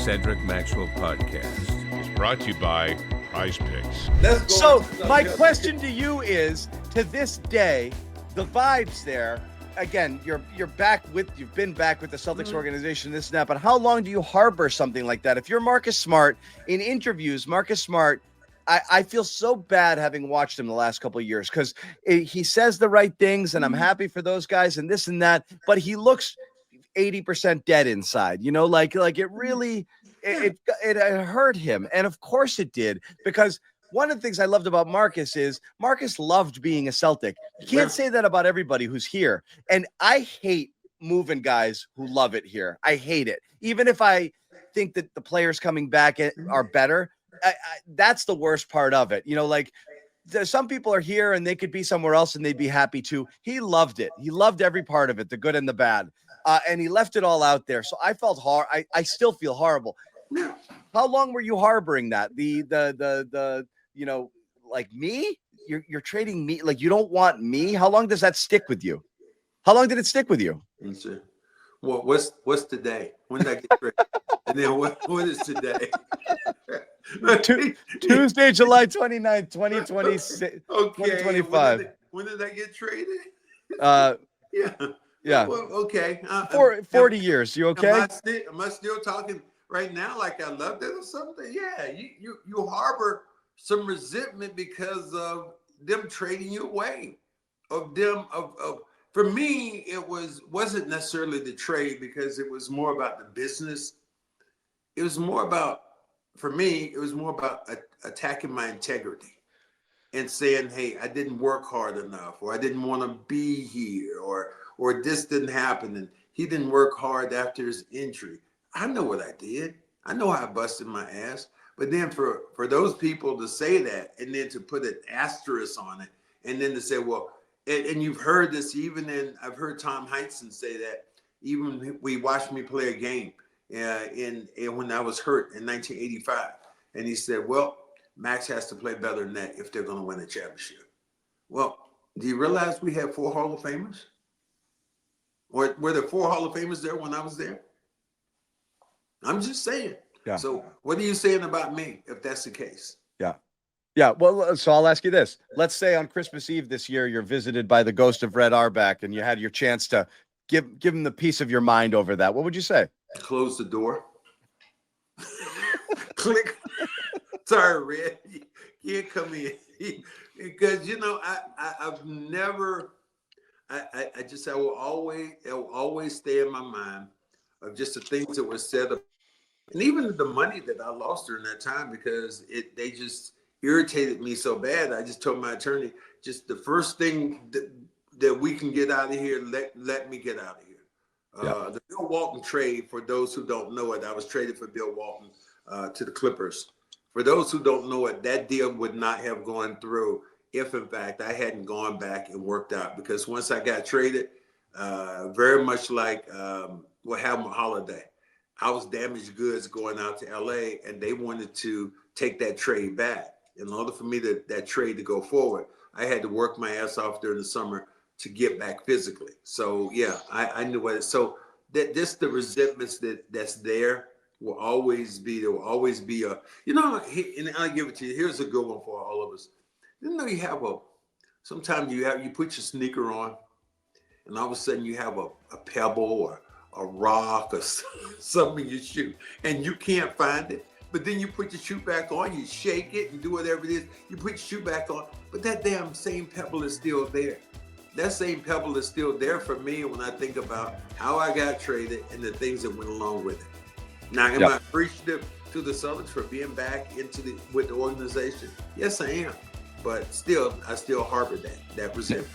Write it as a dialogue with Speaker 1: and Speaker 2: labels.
Speaker 1: Cedric Maxwell podcast
Speaker 2: is brought to you by Prize Picks.
Speaker 3: So my question to you is, to this day, the vibes there, again, you've been back with the Celtics organization, this and that, but how long do you harbor something like that? If you're Marcus Smart, in interviews, Marcus Smart, I feel so bad having watched him the last couple of years, because he says the right things, and I'm happy for those guys and this and that, but he looks 80% dead inside, like it really, it hurt him. And of course it did, because one of the things I loved about Marcus is Marcus loved being a Celtic. You can't say that about everybody who's here. And I hate moving guys who love it here. I hate it. Even if I think that the players coming back are better, that's the worst part of it. Some people are here and they could be somewhere else and they'd be happy too. He loved it. He loved every part of it, the good and the bad. And he left it all out there. So I felt I still feel horrible. How long were you harboring that? Like me, you're trading me. Like, you don't want me. How long does that stick with you? How long did it stick with you?
Speaker 4: Well, what's today? When did I get traded? And then what is today?
Speaker 3: Tuesday, July 29th, 2026.
Speaker 4: Okay.
Speaker 3: 2025.
Speaker 4: When did I get traded?
Speaker 3: Yeah.
Speaker 4: Well, okay.
Speaker 3: 40 years. You okay?
Speaker 4: Am I still talking right now like I loved it or something? Yeah. You harbor some resentment because of them trading you away. For me, wasn't necessarily the trade, because it was more about the business. It was more about, for me, it was more about attacking my integrity and saying, hey, I didn't work hard enough, or I didn't want to be here, or this didn't happen, and he didn't work hard after his injury. I know what I did. I know how I busted my ass. But then for those people to say that, and then to put an asterisk on it, and then to say, well, and you've heard this I've heard Tom Heinsohn say that, even we watched me play a game when I was hurt in 1985. And he said, well, Max has to play better than that if they're going to win a championship. Well, do you realize we had 4 Hall of Famers? Were there 4 Hall of Famers there when I was there? I'm just saying. Yeah. So what are you saying about me if that's the case?
Speaker 3: Yeah. Well, so I'll ask you this. Let's say on Christmas Eve this year, you're visited by the ghost of Red Auerbach, and you had your chance to give him the piece of your mind over that. What would you say?
Speaker 4: Close the door. Click. Sorry, Red. You can't come in. Because, I've never, I will always stay in my mind of just the things that were said, and even the money that I lost during that time, because they just irritated me so bad. I just told my attorney, just the first thing that we can get out of here, let me get out of here. The Bill Walton trade, for those who don't know it, I was traded for Bill Walton to the Clippers. For those who don't know it, that deal would not have gone through if, in fact, I hadn't gone back and worked out. Because once I got traded, very much like what happened with Holiday, I was damaged goods going out to LA, and they wanted to take that trade back. In order for me that trade to go forward, I had to work my ass off during the summer to get back physically. So yeah, I knew what. So the resentments that's there will always be. There will always be a. And I'll give it to you. Here's a good one for all of us. You have sometimes you put your sneaker on, and all of a sudden you have a pebble or a rock or something in your shoe, and you can't find it. But then you put your shoe back on, you shake it, you do whatever it is, you put your shoe back on, but that damn same pebble is still there. That same pebble is still there for me when I think about how I got traded and the things that went along with it. Now, am I appreciative to the Celtics for being back with the organization? Yes, I am. But still, I still harbor that resentment.